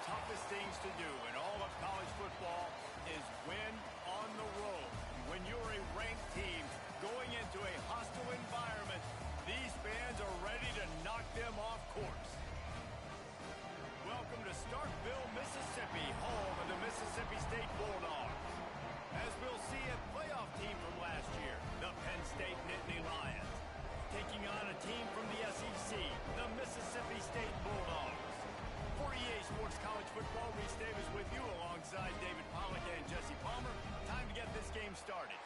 toughest things to do in all of college football is win on the road. When you're a ranked team going into a hostile environment, these fans are ready to knock them off course. Welcome to Starkville, Mississippi, home of the Mississippi State Bulldogs. As we'll see, a playoff team from last year, the Penn State Nittany Lions, taking on a team from the SEC, the Mississippi State Bulldogs. For EA Sports College Football, Reese Davis with you alongside David Pollack and Jesse Palmer. Time to get this game started.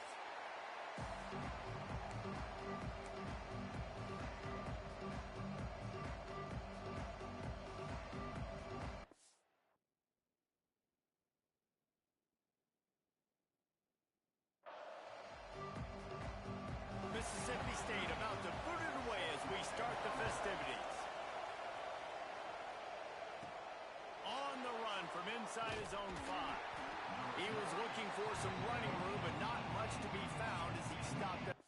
Mississippi State about to put it away as we start the festivities. On the run from inside his own 5. He was looking for some running room, but not much to be found as he stopped at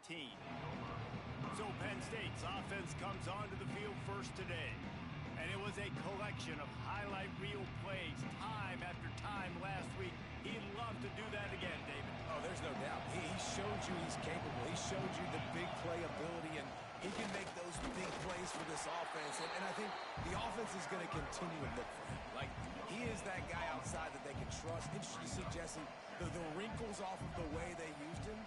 team. So Penn State's offense comes onto the field first today. And it was a collection of highlight reel plays time after time last week. He'd love to do that again, David. Oh, there's no doubt. He showed you he's capable. He showed you the big play ability, and he can make those big plays for this offense. And I think the offense is going to continue to look for him. Like, he is that guy outside that they can trust. Interesting to see, Jesse, the wrinkles off of the way they used him,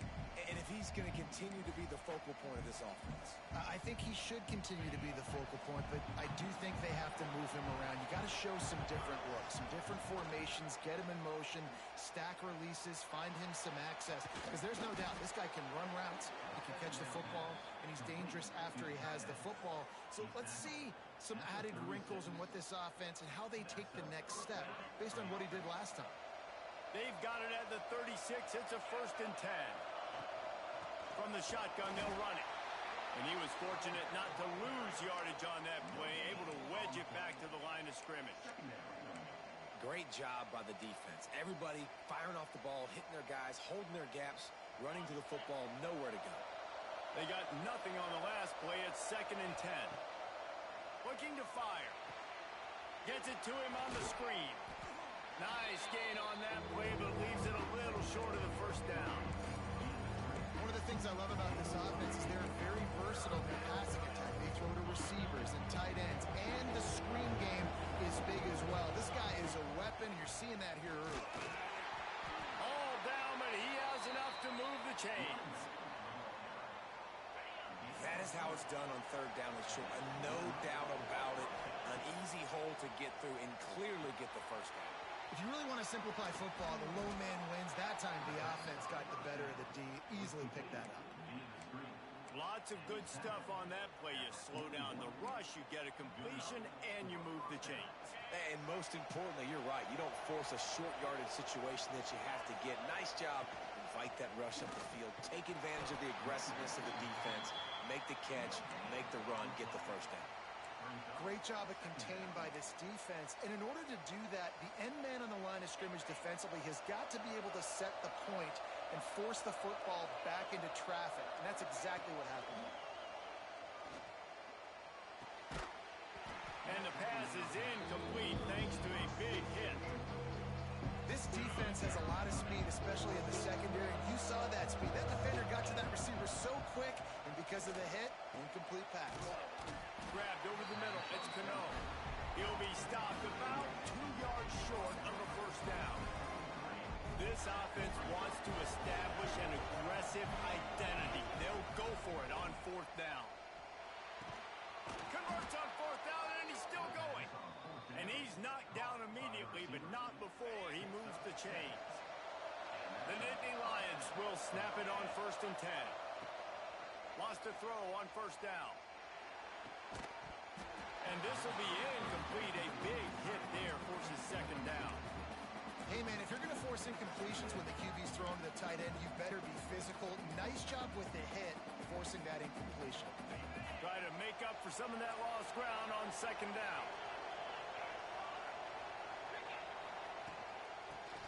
and if he's going to continue to be the focal point of this offense. I think he should continue to be the focal point, but I do think they have to move him around. You got to show some different looks, some different formations, get him in motion, stack releases, find him some access, because there's no doubt this guy can run routes, he can catch the football, and he's dangerous after he has the football. So let's see some added wrinkles in what this offense and how they take the next step based on what he did last time. They've got it at the 36. It's a 1st and 10. From the shotgun, they'll run it. And he was fortunate not to lose yardage on that play, able to wedge it back to the line of scrimmage. Great job by the defense. Everybody firing off the ball, hitting their guys, holding their gaps, running to the football, nowhere to go. They got nothing on the last play. It's 2nd and 10. Looking to fire. Gets it to him on the screen. Nice gain on that play, but leaves it a little short of the 1st down. One of the things I love about this offense is they're very versatile in their passing attack. They throw to receivers and tight ends, and the screen game is big as well. This guy is a weapon. You're seeing that here early. All down, but he has enough to move the chains. That is how it's done on 3rd down and short. No doubt about it. An easy hole to get through and clearly get the 1st down. If you really want to simplify football, the lone man wins. That time the offense got the better of the D. Easily picked that up. Lots of good stuff on that play. You slow down the rush, you get a completion, and you move the chains. And most importantly, you're right. You don't force a short yardage situation that you have to get. Nice job. Invite that rush up the field. Take advantage of the aggressiveness of the defense. Make the catch. Make the run. Get the 1st down. Great job of contained by this defense. And in order to do that, the end man on the line of scrimmage defensively has got to be able to set the point and force the football back into traffic. And that's exactly what happened. And the pass is incomplete thanks to a big hit. This defense has a lot of speed, especially in the secondary. You saw that speed. That defender got to that receiver so quick, and because of the hit, incomplete pass. Grabbed over the middle. It's Cano. He'll be stopped about 2 yards short of the 1st down. This offense wants to establish an aggressive identity. They'll go for it on 4th down. Converts on 4th down, and he's still going. And he's knocked down immediately, but not before he moves the chains. The Nittany Lions will snap it on 1st and 10. Wants to throw on 1st down. And this will be incomplete. A big hit there forces 2nd down. Hey, man, if you're going to force incompletions when the QB's thrown to the tight end, you better be physical. Nice job with the hit, forcing that incompletion. Try to make up for some of that lost ground on 2nd down.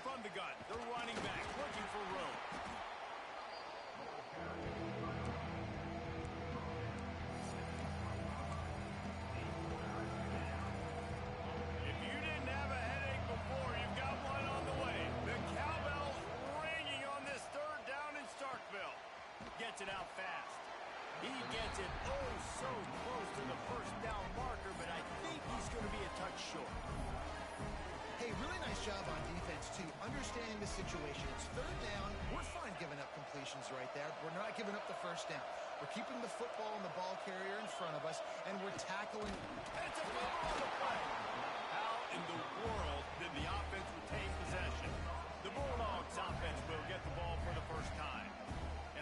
From the gun, the running back looking for room. If you didn't have a headache before, you've got one on the way. The cowbell's ringing on this 3rd down in Starkville. Gets it out fast. He gets it oh so close to the 1st down marker, but I think he's going to be a touch short. Hey, really nice job on defense, too. Understanding the situation. It's 3rd down. We're fine giving up completions right there. We're not giving up the 1st down. We're keeping the football and the ball carrier in front of us, and we're tackling. It's a fumble on the play. How in the world did the offense retain possession? The Bulldogs offense will get the ball for the 1st time.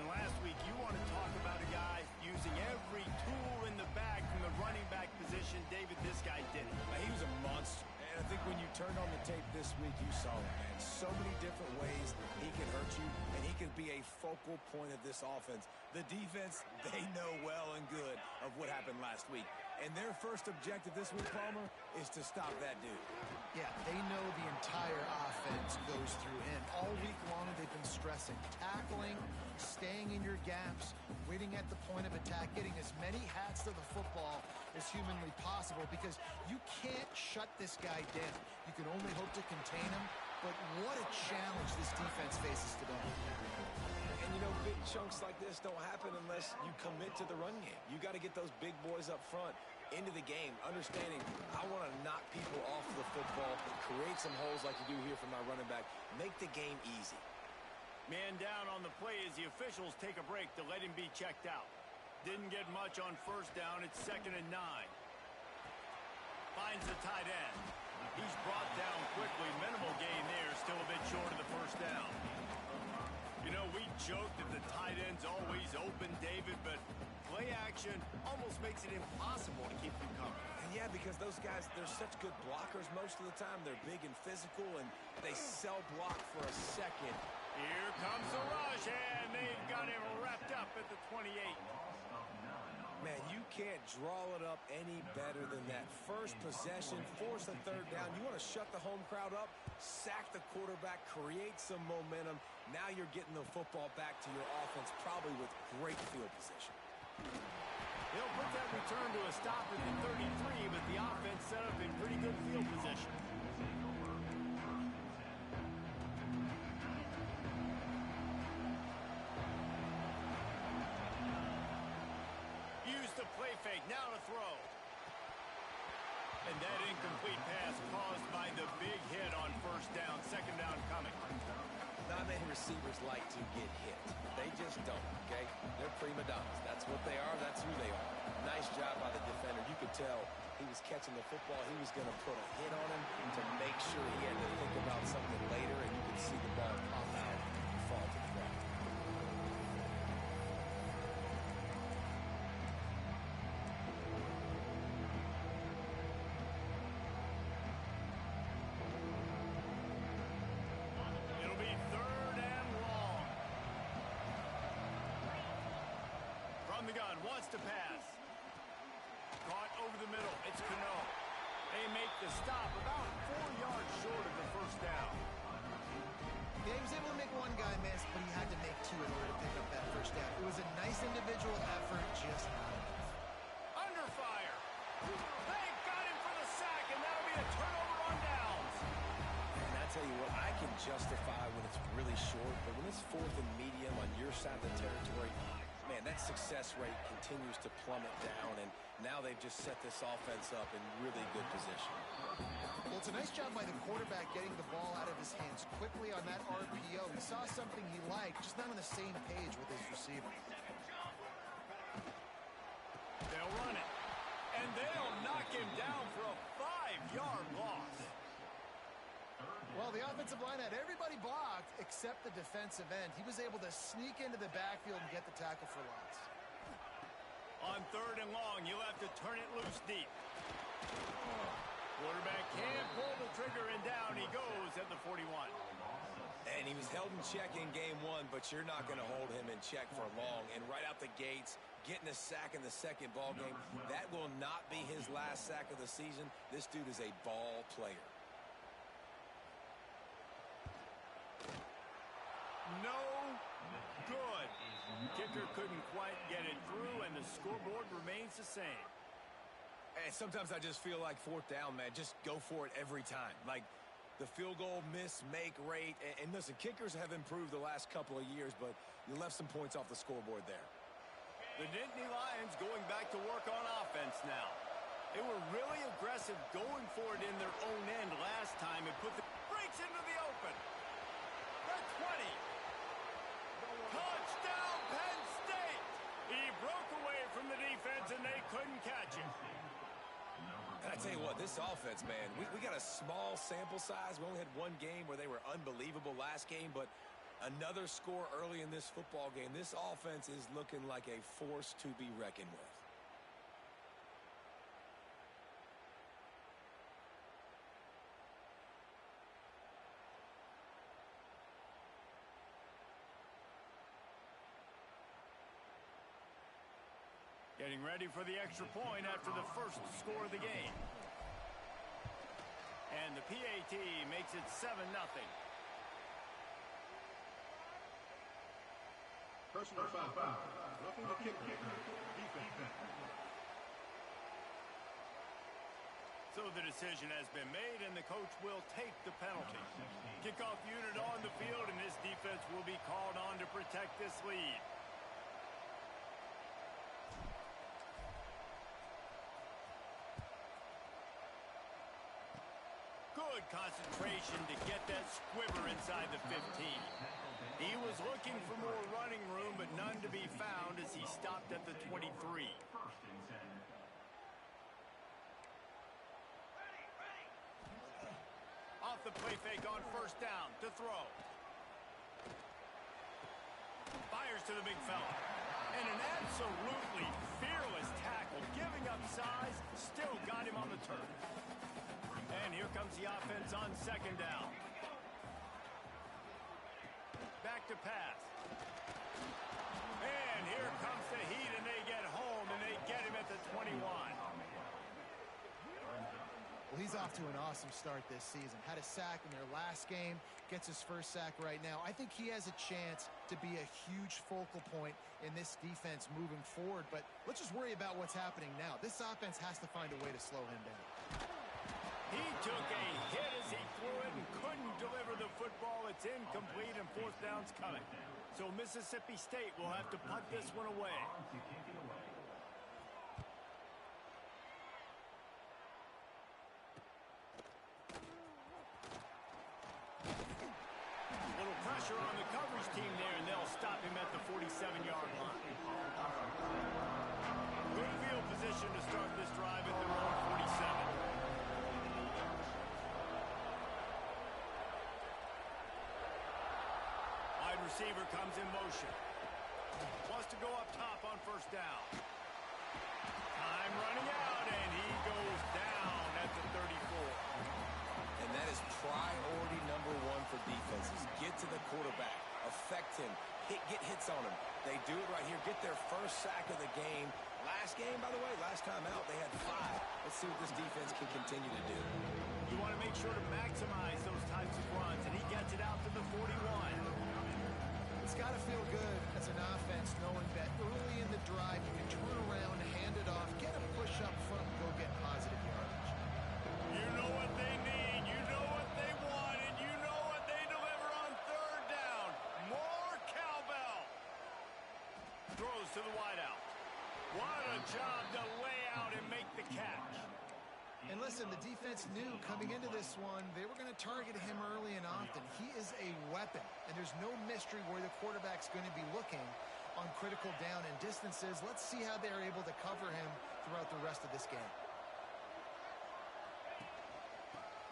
And last week, you want to talk about a guy using every tool in the bag from the running back position. David, this guy did it. He was a monster. And I think when you turned on the tape this week, you saw it, man. So many different ways he can hurt you, and he can be a focal point of this offense. The defense, they know well and good of what happened last week. And their first objective this week, Palmer, is to stop that dude. Yeah, they know the entire offense goes through him. All week long, they've been stressing tackling, staying in your gaps, waiting at the point of attack, getting as many hats to the football as humanly possible, because you can't shut this guy down. You can only hope to contain him, but what a challenge this defense faces today. And, you know, big chunks like this don't happen unless you commit to the run game. You got to get those big boys up front into the game, understanding I want to knock people off the football, create some holes like you do here for my running back, make the game easy. Man down on the play as the officials take a break to let him be checked out. Didn't get much on first down. It's 2nd and 9. Finds the tight end. He's brought down quickly. Minimal gain there. Still a bit short of the first down. You know, we joke that the tight end's always open, David, but play action almost makes it impossible to keep them coming. And yeah, because those guys, they're such good blockers most of the time. They're big and physical, and they sell block for a second. Here comes the rush, and they've got him wrapped up at the 28. Man, you can't draw it up any better than that. First possession, force a third down. You want to shut the home crowd up, sack the quarterback, create some momentum. Now you're getting the football back to your offense, probably with great field position. He'll put that return to a stop at the 33, but the offense set up in pretty good field position. Use the play fake, now to throw. And that incomplete pass caused by the big hit on first down. 2nd down coming. Not many receivers like to get hit. They just don't, okay? They're prima donnas. That's what they are. That's who they are. Nice job by the defender. You could tell he was catching the football. He was going to put a hit on him to make sure he had to think about something later, and you could see the ball pop out and fall to the ground. Wants to pass. Caught over the middle. It's Cano. They make the stop about 4 yards short of the first down. Yeah, he was able to make one guy miss, but he had to make 2 in order to pick up that first down. It was a nice individual effort, just not enough. Under fire. They got him for the sack, and that'll be a turnover on downs. And I tell you what, I can justify when it's really short, but when it's 4th and medium on your side of the territory, man, that success rate continues to plummet down, and now they've just set this offense up in really good position. Well, it's a nice job by the quarterback getting the ball out of his hands quickly on that RPO. He saw something he liked, just not on the same page with his receiver. They'll run it, and they'll knock him down for a 5-yard loss. Well, the offensive line had everybody blocked except the defensive end. He was able to sneak into the backfield and get the tackle for loss. On 3rd and long, you'll have to turn it loose deep. Quarterback can't pull the trigger, and down he goes at the 41. And he was held in check in game 1, but you're not going to hold him in check for long. And right out the gates, getting a sack in the second ball game, that will not be his last sack of the season. This dude is a ball player. No good. Kicker couldn't quite get it through, and the scoreboard remains the same. And sometimes I just feel like 4th down, man. Just go for it every time. Like the field goal miss-make rate. And listen, kickers have improved the last couple of years, but you left some points off the scoreboard there. The Nittany Lions going back to work on offense now. They were really aggressive going for it in their own end last time and put the breaks into the open. The 20. Touchdown, Penn State! He broke away from the defense, and they couldn't catch him. And I tell you what, this offense, man, we got a small sample size. We only had one game where they were unbelievable last game, but another score early in this football game. This offense is looking like a force to be reckoned with. Getting ready for the extra point after the first score of the game. And the PAT makes it 7-0. Personal foul. Roughing the kick. Defense. So the decision has been made, and the coach will take the penalty. Kickoff unit on the field, and this defense will be called on to protect this lead. Good concentration to get that squiver inside the 15. He was looking for more running room, but none to be found as he stopped at the 23. Off the play fake on first down to throw. Fires to the big fella. And an absolutely fearless tackle, giving up size, still got him on the turf. And here comes the offense on second down. Back to pass. And here comes the heat, and they get home, and they get him at the 21. Well, he's off to an awesome start this season. Had a sack in their last game, gets his first sack right now. I think he has a chance to be a huge focal point in this defense moving forward, but let's just worry about what's happening now. This offense has to find a way to slow him down. He took a hit as he threw it and couldn't deliver the football. It's incomplete, and fourth down's coming. So Mississippi State will have to punt this one away. Little pressure on the coverage team there, and they'll stop him at the 47-yard line. Good field position to start this drive at their own 47. Receiver comes in motion. Wants to go up top on first down. Time running out, and he goes down at the 34. And that is priority number one for defenses. Get to the quarterback. Affect him. Get hits on him. They do it right here. Get their first sack of the game. Last game, by the way, last time out, they had 5. Let's see what this defense can continue to do. You want to make sure to maximize those types of runs, and he gets it out to the 41. It's got to feel good as an offense knowing that early in the drive you can turn around, hand it off, get a push up front, and go get positive yardage. You know what they need, you know what they want, and you know what they deliver on third down. More cowbell. Throws to the wideout. What a job to lay out and make the catch. And listen, the defense knew coming into this one, they were going to target him early and often. He is a weapon, and there's no mystery where the quarterback's going to be looking on critical down and distances. Let's see how they're able to cover him throughout the rest of this game.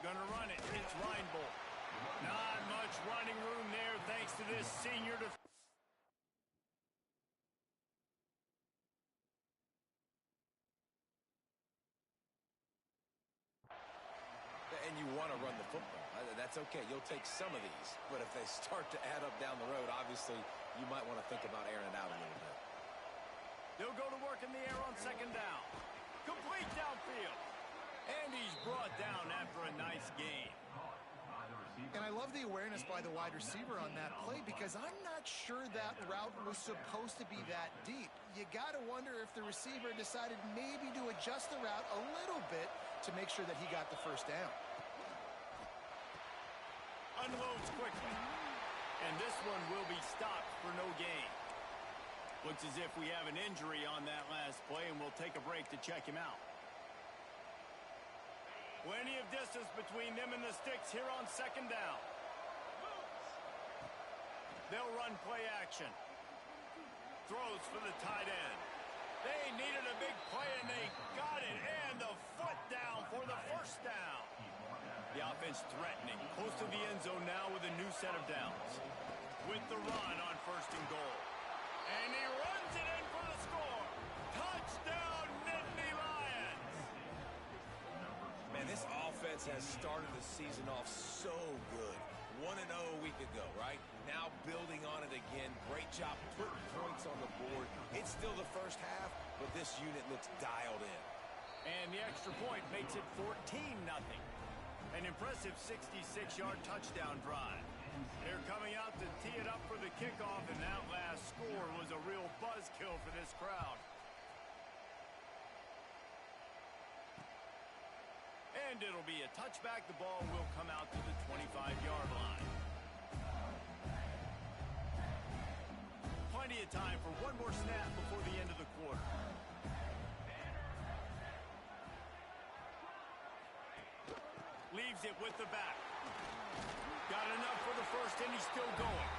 Gonna run it. It's Reinbold. Not much running room there thanks to this senior defense. And you want to run the football. That's okay. You'll take some of these. But if they start to add up down the road, obviously, you might want to think about airing it out a little bit. They'll go to work in the air on second down. Complete downfield. And he's brought down after a nice game. And I love the awareness by the wide receiver on that play because I'm not sure that route was supposed to be that deep. You got to wonder if the receiver decided maybe to adjust the route a little bit to make sure that he got the first down. Unloads quickly. And this one will be stopped for no gain. Looks as if we have an injury on that last play, and we'll take a break to check him out. Plenty of distance between them and the sticks here on second down. They'll run play action. Throws for the tight end. They needed a big play, and they got it. And the foot down for the first down. The offense threatening. Close to the end zone now with a new set of downs. With the run on first and goal. And he runs it in for the score. Touchdown, Nittany Lions. Man, this offense has started the season off so good. 1-0 a week ago, right? Now building on it again. Great job putting points on the board. It's still the first half, but this unit looks dialed in. And the extra point makes it 14-0. An impressive 66-yard touchdown drive. They're coming out to tee it up for the kickoff, and that last score was a real buzzkill for this crowd. And it'll be a touchback. The ball will come out to the 25-yard line. Plenty of time for one more snap before the end of the quarter. Leaves it with the back. Got enough for the first, and he's still going.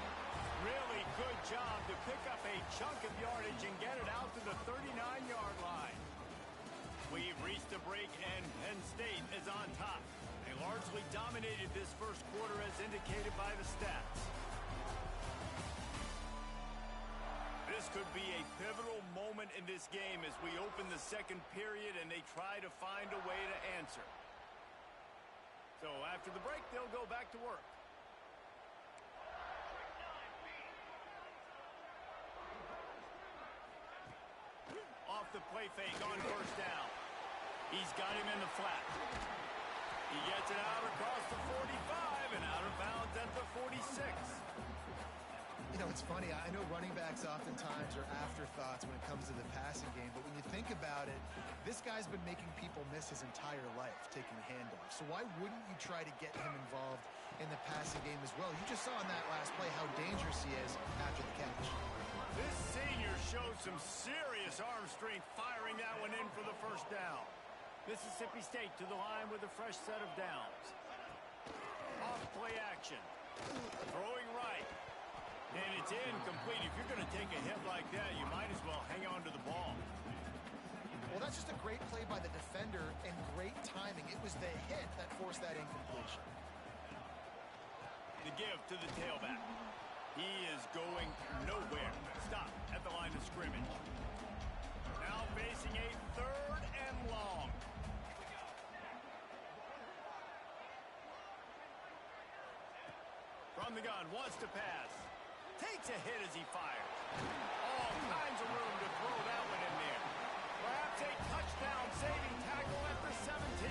Really good job to pick up a chunk of yardage and get it out to the 39-yard line. We've reached the break, and Penn State is on top. They largely dominated this first quarter as indicated by the stats. This could be a pivotal moment in this game as we open the second period and they try to find a way to answer. So after the break, they'll go back to work. Off the play fake on first down. He's got him in the flat. He gets it out across the 45 and out of bounds at the 46. You know, it's funny. I know running backs oftentimes are afterthoughts when it comes to the passing game, but when you think about it, this guy's been making people miss his entire life taking handoffs. So why wouldn't you try to get him involved in the passing game as well? You just saw in that last play how dangerous he is after the catch. This senior showed some serious arm strength firing that one in for the first down. Mississippi State to the line with a fresh set of downs. Off play action. Throwing right. And it's incomplete. If you're going to take a hit like that, you might as well hang on to the ball. Well, that's just a great play by the defender and great timing. It was the hit that forced that incompletion. The give to the tailback. He is going nowhere. Stop at the line of scrimmage. Now facing a 3rd and long. From the gun, wants to pass. Takes a hit as he fires. All kinds of room to throw that one in there. Perhaps a touchdown-saving tackle at the 17.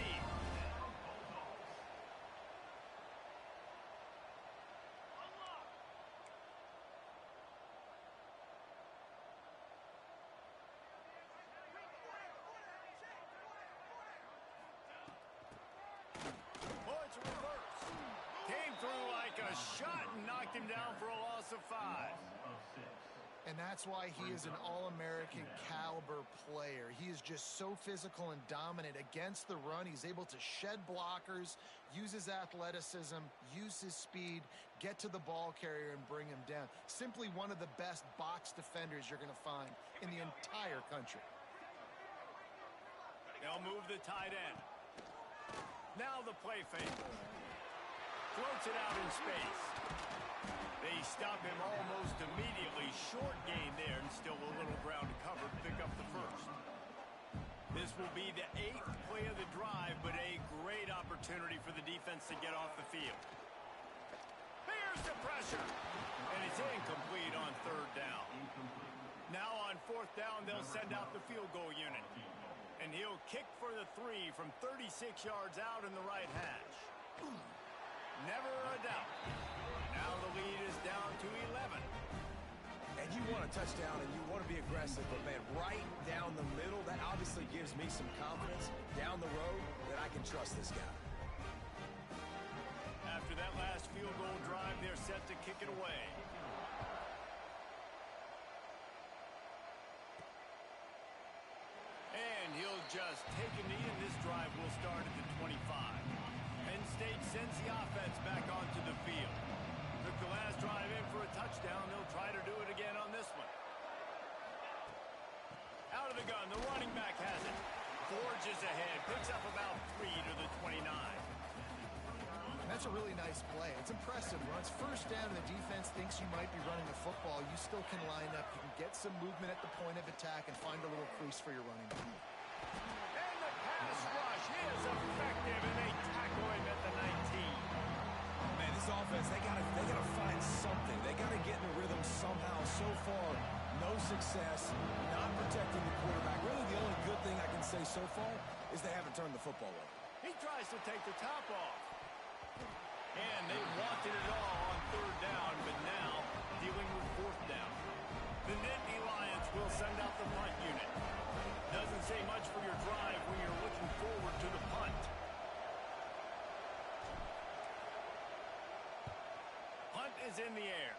Oh, it's a reverse. Came through like a shot and knocked him down for a loss of 5. And that's why he is an All-American caliber player. He is just so physical and dominant against the run. He's able to shed blockers, use his athleticism, use his speed, get to the ball carrier and bring him down. Simply one of the best box defenders you're going to find in the entire country. They'll move the tight end. Now the play fake. Floats it out in space. They stop him almost immediately. Short gain there and still a little ground to cover to pick up the first. This will be the 8th play of the drive, but a great opportunity for the defense to get off the field. Here's the pressure. And it's incomplete on 3rd down. Now on 4th down, they'll send out the field goal unit. And he'll kick for the 3 from 36 yards out in the right hash. Never a doubt. Now the lead is down to 11. And you want a touchdown and you want to be aggressive, but man, right down the middle, that obviously gives me some confidence down the road that I can trust this guy. After that last field goal drive, they're set to kick it away. And he'll just take a knee, and this drive will start at the 25. Penn State sends the offense back onto the field. Took the last drive in for a touchdown. They'll try to do it again on this one. Out of the gun, the running back has it. Forges ahead, picks up about 3 to the 29. That's a really nice play. It's impressive. When it's first down and the defense thinks you might be running the football, you still can line up. You can get some movement at the point of attack and find a little crease for your running back. And the pass rush is effective, and they tackle him at the 19. Man, this offense, they success not protecting the quarterback. Really, the only good thing I can say so far is they haven't turned the football over. He tries to take the top off. And they wanted it all on third down, but now dealing with fourth down. The Nittany Lions will send out the punt unit. Doesn't say much for your drive when you're looking forward to the punt. Punt is in the air.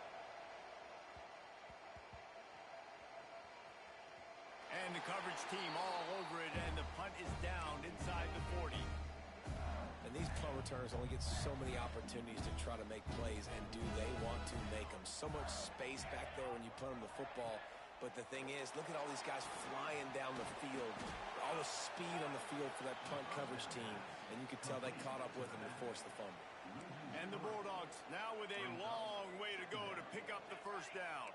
And the coverage team all over it, and the punt is down inside the 40. And these punt returners only get so many opportunities to try to make plays, and do they want to make them? So much space back there when you punt them the football. But the thing is, look at all these guys flying down the field. All the speed on the field for that punt coverage team. And you could tell they caught up with them and forced the fumble. And the Bulldogs now with a long way to go to pick up the first down.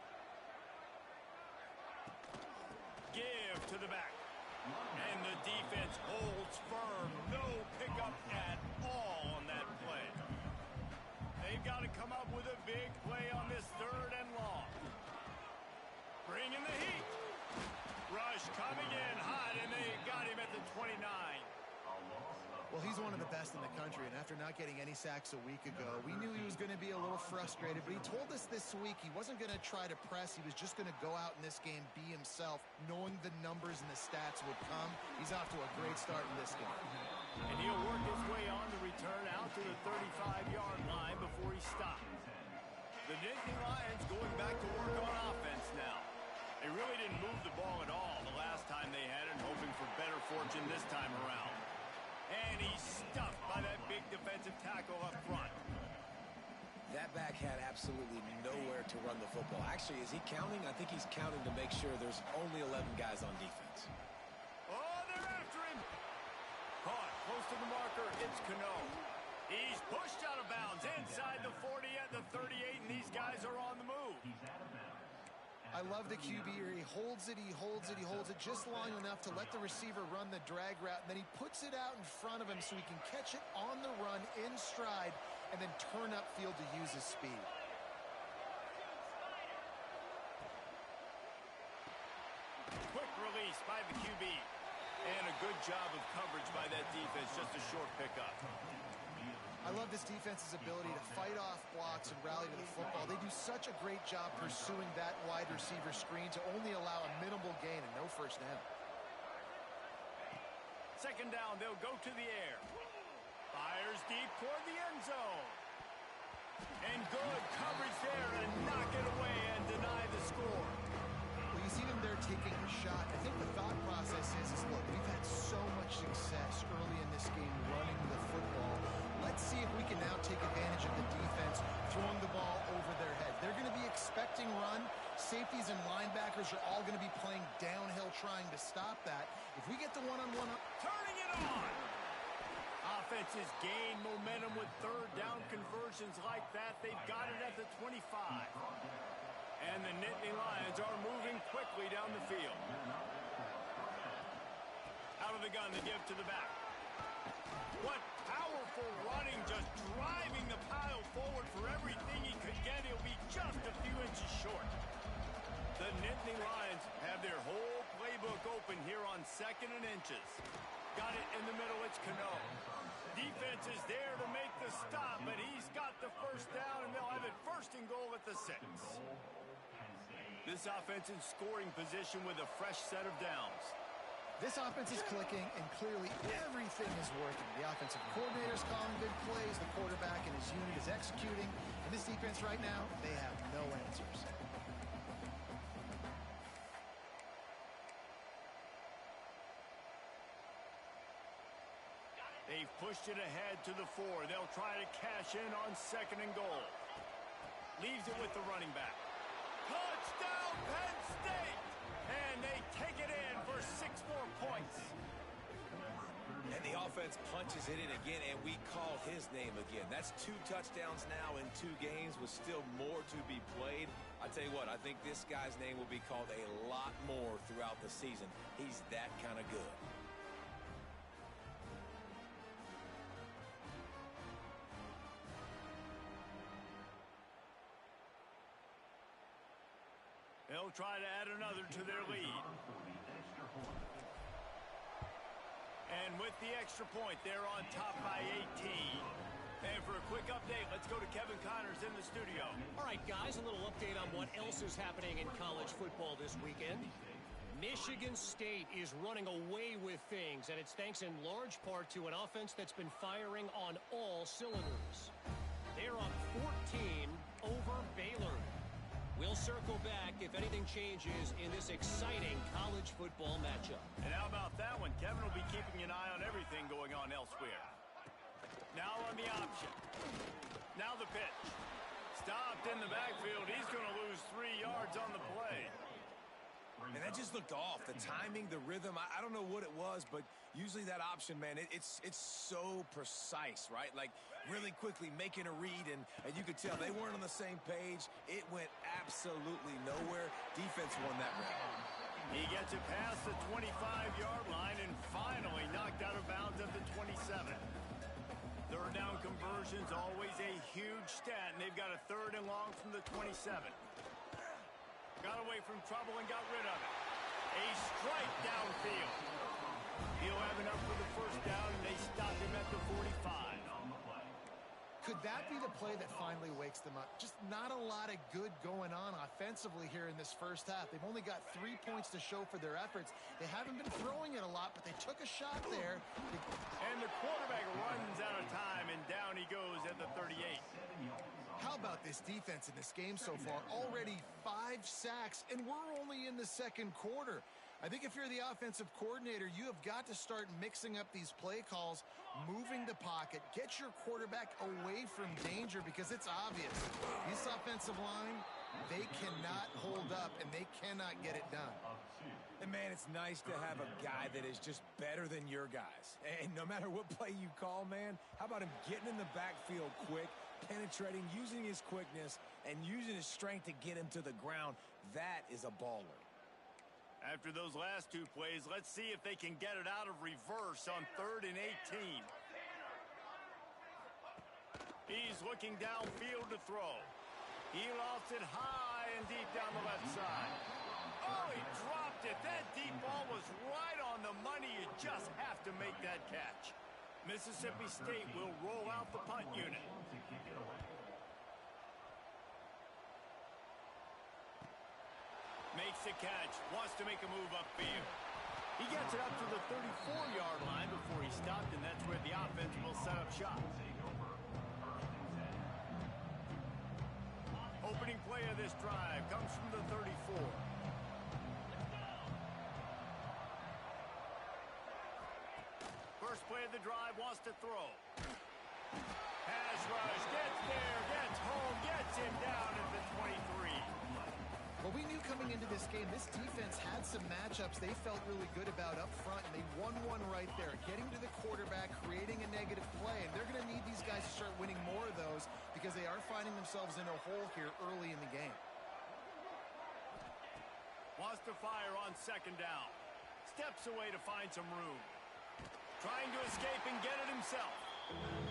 Give to the back. And the defense holds firm. No pickup at all on that play. They've got to come up with a big play on this third and long. Bringing the heat. Rush coming in hot, and they got him at the 29. Well, he's one of the best in the country, and after not getting any sacks a week ago, we knew he was going to be a little frustrated, but he told us this week he wasn't going to try to press. He was just going to go out in this game, be himself, knowing the numbers and the stats would come. He's off to a great start in this game. And he'll work his way on the return out to the 35-yard line before he stops. The Nittany Lions going back to work on offense now. They really didn't move the ball at all the last time they had it, hoping for better fortune this time around. And he's stuffed by that big defensive tackle up front. That back had absolutely nowhere to run the football. Actually, is he counting? I think he's counting to make sure there's only 11 guys on defense. Oh, they're after him. Caught close to the marker. It's Cano. He's pushed out of bounds inside the 40 at the 38, and these guys are on the move. I love the QB here. He holds it, he holds it, he holds it just long enough to let the receiver run the drag route, and then he puts it out in front of him so he can catch it on the run in stride and then turn upfield to use his speed. Quick release by the QB. And a good job of coverage by that defense, just a short pickup. I love this defense's ability to fight off blocks and rally to the football. They do such a great job pursuing that wide receiver screen to only allow a minimal gain and no first down. Second down, they'll go to the air. Fires deep toward the end zone. And good coverage there and knock it away and deny the score. Well, you see them there taking a shot. I think the thought process is look, we've had so much success early in this game running the football. Let's see if we can now take advantage of the defense throwing the ball over their head. They're going to be expecting run. Safeties and linebackers are all going to be playing downhill trying to stop that. If we get the one-on-one... Turning it on! Offenses gain momentum with third down conversions like that. They've got it at the 25. And the Nittany Lions are moving quickly down the field. Out of the gun, the give to the back. What powerful running, just driving the pile forward for everything he could get. He'll be just a few inches short. The Nittany Lions have their whole playbook open here on 2nd and inches. Got it in the middle, it's Cano. Defense is there to make the stop, but he's got the first down, and they'll have it 1st and goal at the 6. This offense in scoring position with a fresh set of downs. This offense is clicking, and clearly everything is working. The offensive coordinator's calling big plays, the quarterback and his unit is executing, and this defense right now, they have no answers. They've pushed it ahead to the 4. They'll try to cash in on 2nd and goal. Leaves it with the running back. Touchdown, Penn State! And they take it in for 6 more points. And the offense punches it in again, and we call his name again. That's 2 touchdowns now in 2 games with still more to be played. I tell you what, I think this guy's name will be called a lot more throughout the season. He's that kind of good. They'll try to add another to their lead. And with the extra point, they're on top by 18. And for a quick update, let's go to Kevin Connors in the studio. All right, guys, a little update on what else is happening in college football this weekend. Michigan State is running away with things, and it's thanks in large part to an offense that's been firing on all cylinders. They're up 14 over Baylor. We'll circle back if anything changes in this exciting college football matchup. And how about that one? Kevin will be keeping an eye on everything going on elsewhere. Now on the option. Now the pitch. Stopped in the backfield. He's going to lose 3 yards on the play. And that just looked off. The timing, the rhythm, I don't know what it was, but usually that option, man, it's so precise, right? Like really quickly making a read, and you could tell they weren't on the same page. It went absolutely nowhere. Defense won that round. He gets it past the 25-yard line and finally knocked out of bounds at the 27. Third down conversions, always a huge stat, and they've got a 3rd and long from the 27. Got away from trouble and got rid of it. A strike downfield. He'll have enough for the 1st down, and they stop him at the 45. Could that be the play that finally wakes them up? Just not a lot of good going on offensively here in this first half. They've only got 3 points to show for their efforts. They haven't been throwing it a lot, but they took a shot there. And the quarterback runs out of time, and down he goes at the 38. How about this defense in this game so far? Already 5 sacks, and we're only in the 2nd quarter. I think if you're the offensive coordinator, you have got to start mixing up these play calls, moving the pocket, get your quarterback away from danger, because it's obvious. This offensive line, they cannot hold up, and they cannot get it done. And, man, it's nice to have a guy that is just better than your guys. And no matter what play you call, man, how about him getting in the backfield quick, penetrating, using his quickness, and using his strength to get him to the ground? That is a baller. After those last 2 plays, let's see if they can get it out of reverse on 3rd and 18. He's looking downfield to throw. He lofts it high and deep down the left side. Oh, he dropped it. That deep ball was right on the money. You just have to make that catch. Mississippi State will roll out the punt unit. Makes the catch, wants to make a move upfield. He gets it up to the 34-yard line before he stopped, and that's where the offense will set up shop. Opening play of this drive comes from the 34. First play of the drive, wants to throw. Pass rush, gets there, gets home, gets him down at the 23. Well, we knew coming into this game, this defense had some matchups they felt really good about up front, and they won one right there, getting to the quarterback, creating a negative play, and they're going to need these guys to start winning more of those because they are finding themselves in a hole here early in the game. Wants to fire on 2nd down. Steps away to find some room. Trying to escape and get it himself.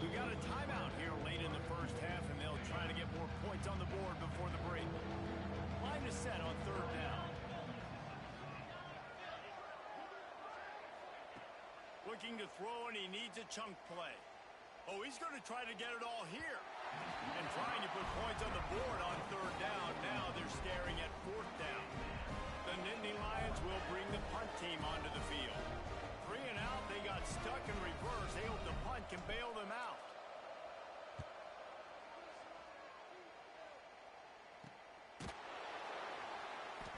We got a timeout here late in the first half, and they'll try to get more points on the board before the break. Line is set on 3rd down. Looking to throw, and he needs a chunk play. Oh, he's going to try to get it all here. And trying to put points on the board on 3rd down. Now they're staring at 4th down. The Nittany Lions will bring the punt team onto the field. 3 and out, they got stuck in reverse. They hope the punt can bail them out.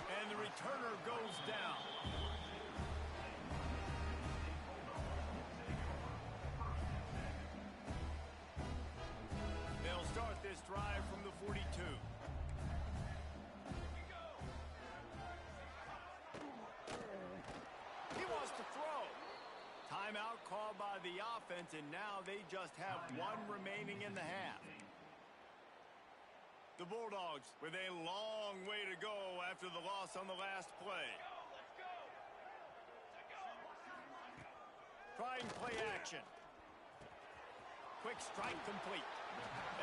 And the returner goes down. They'll start this drive from the 42. He wants to throw. Timeout called by the offense, and now they just have 1 remaining in the half. The Bulldogs with a long way to go after the loss on the last play. Trying play action. Quick strike complete.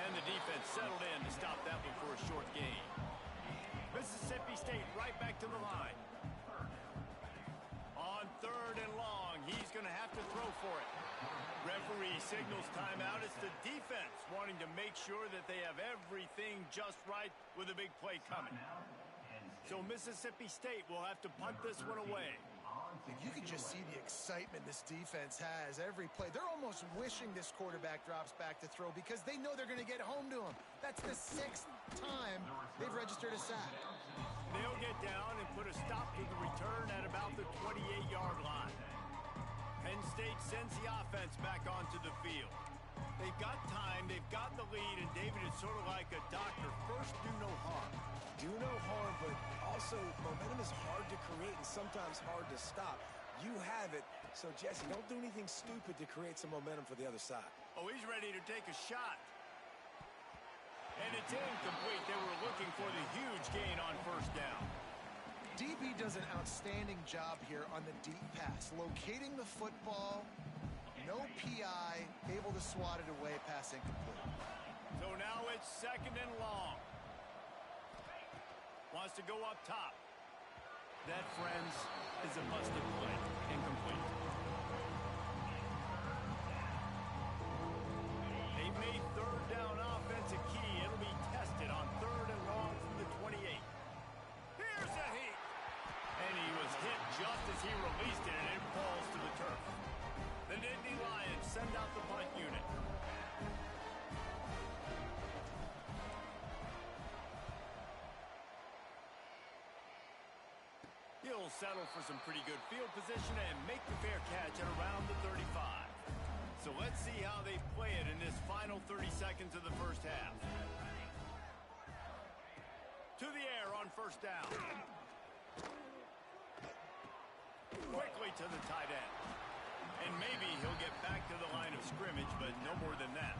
And the defense settled in to stop that one for a short gain. Mississippi State right back to the line. On 3rd and long, he's going to have to throw for it. Referee signals timeout. It's the defense wanting to make sure that they have everything just right with a big play coming. So Mississippi State will have to punt this one away. You can just see the excitement this defense has every play. They're almost wishing this quarterback drops back to throw because they know they're going to get home to him. That's the 6th time they've registered a sack. They'll get down and put a stop to the return at about the 28-yard line. Penn State sends the offense back onto the field. They've got time, they've got the lead, and David is sort of like a doctor. First, do no harm. Do no harm, but also momentum is hard to create and sometimes hard to stop. You have it, so Jesse, don't do anything stupid to create some momentum for the other side. Oh, he's ready to take a shot. And it's incomplete. They were looking for the huge gain on 1st down. DB does an outstanding job here on the deep pass, locating the football, no PI, able to swat it away, pass incomplete. So now it's 2nd and long. Wants to go up top. That, friends, is a busted play. Incomplete. They've made 3rd down offense a key. It'll be tested on 3rd and long from the 28. Here's a heat. And he was hit just as he released it, and it falls to the turf. The Nittany Lions send out the punt unit. He'll settle for some pretty good field position and make the fair catch at around the 35. So let's see how they play it in this final 30 seconds of the 1st half. To the air on 1st down. Quickly to the tight end. And maybe he'll get back to the line of scrimmage, but no more than that.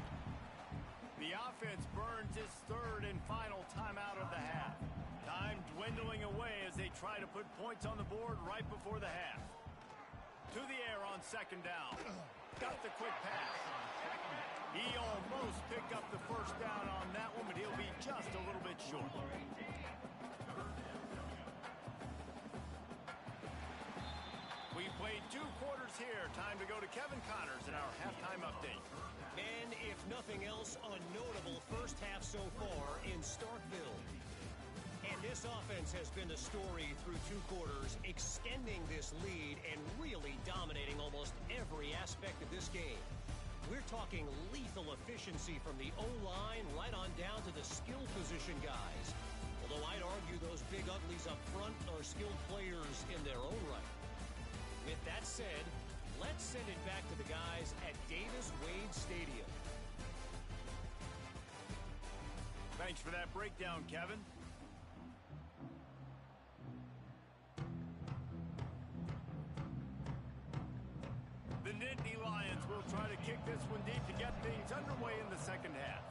The offense burns its 3rd and final timeout of the half. Time dwindling away as they try to put points on the board right before the half. To the air on 2nd down. Got the quick pass. He almost picked up the 1st down on that one, but he'll be just a little bit short. We played 2 quarters here. Time to go to Kevin Connors in our halftime update. And if nothing else, a notable 1st half so far in Starkville. And this offense has been the story through 2 quarters, extending this lead and really dominating almost every aspect of this game. We're talking lethal efficiency from the O-line right on down to the skill position guys. Although I'd argue those big uglies up front are skilled players in their own right. With that said, let's send it back to the guys at Davis-Wade Stadium. Thanks for that breakdown, Kevin. The Nittany Lions will try to kick this one deep to get things underway in the 2nd half.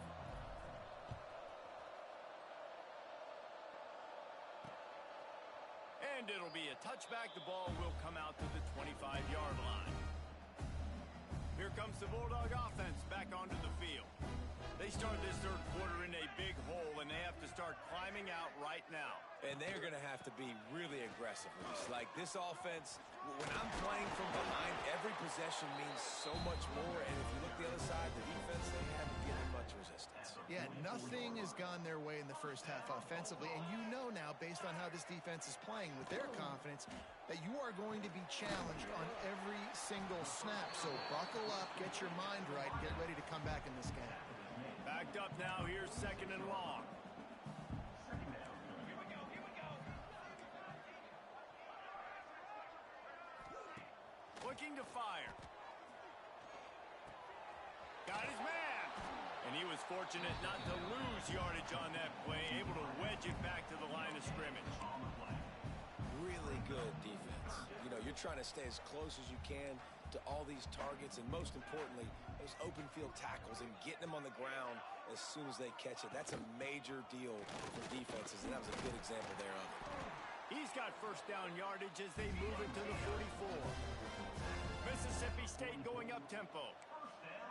And it'll be a touchback. The ball will come out to the 25-yard line. Here comes the Bulldog offense back onto the field. They start this 3rd quarter in a big hole, and they have to start climbing out right now. And they're going to have to be really aggressive. Like this offense, when I'm playing from behind, every possession means so much more. And if you look the other side, the defense, they haven't given much resistance. Yeah, nothing has gone their way in the 1st half offensively. And you know now, based on how this defense is playing with their confidence, that you are going to be challenged on every single snap. So buckle up, get your mind right, and get ready to come back in this game. Backed up now. Here's 2nd and long. Looking to fire. Got his man. And he was fortunate not to lose yardage on that play, able to wedge it back to the line of scrimmage. Really good defense. You know, you're trying to stay as close as you can to all these targets, and most importantly, those open field tackles and getting them on the ground as soon as they catch it. That's a major deal for defenses, and that was a good example there of it. He's got 1st down yardage as they move it to the 44. Mississippi State going up tempo.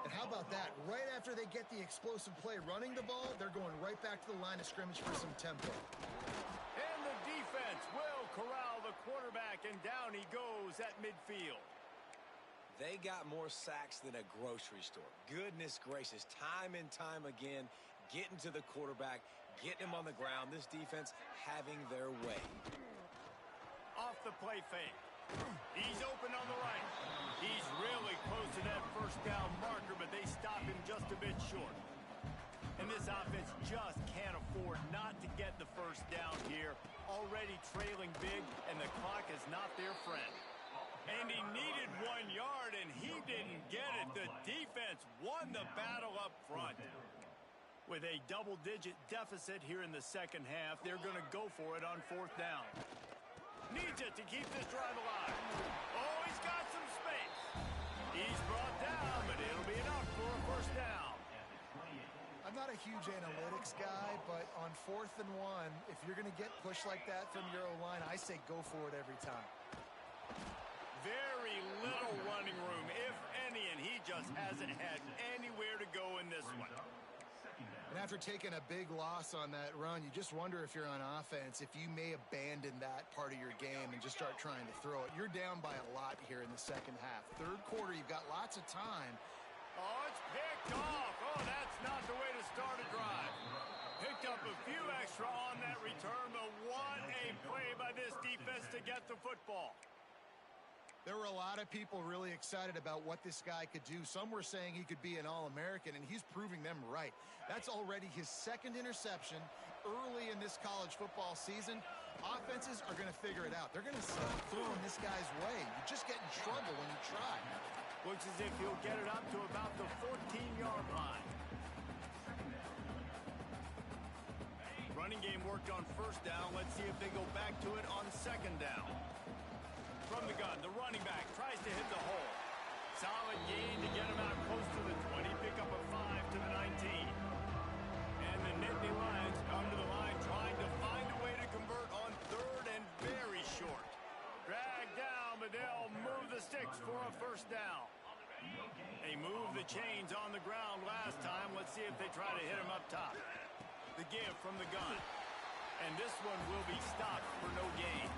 And how about that? Right after they get the explosive play running the ball, they're going right back to the line of scrimmage for some tempo. And and down he goes at midfield. They got more sacks than a grocery store. Goodness gracious, time and time again, getting to the quarterback, getting him on the ground. This defense having their way. Off the play fake. He's open on the right. He's really close to that first down marker, but they stop him just a bit short. And this offense just can't afford not to get the first down here. Already trailing big, and the clock is not their friend. And he needed 1 yard, and he didn't get it. The defense won the battle up front. With a double-digit deficit here in the second half, they're going to go for it on fourth down. Needs it to keep this drive alive. Oh, he's got some space. He's brought down, but it'll be enough for a first down. I'm not a huge analytics guy, but on 4th and 1, if you're going to get pushed like that from your O-line, I say go for it every time. Very little running room, if any, and he just hasn't had anywhere to go in this one. And after taking a big loss on that run, you just wonder if you're on offense, if you may abandon that part of your game and just start trying to throw it. You're down by a lot here in the second half. Third quarter, you've got lots of time. Oh, it's picked off. Oh, that's not the way to start a drive. Picked up a few extra on that return, but what a play by this defense to get the football. There were a lot of people really excited about what this guy could do. Some were saying he could be an All-American, and he's proving them right. That's already his second interception early in this college football season. Offenses are going to figure it out. They're going to stop throwing this guy's way. You just get in trouble when you try. Looks as if he'll get it up to about the 14-yard line. Running game worked on first down. Let's see if they go back to it on second down. From the gun, the running back tries to hit the hole. Solid gain to get him out close to the 20. Pick up a 5 to the 19. And the Nittany Lions come to the line trying to find a way to convert on third and very short. Drag down, but they'll move the sticks for a first down. They moved the chains on the ground last time. Let's see if they try to hit him up top. The give from the gun. And this one will be stopped for no gain.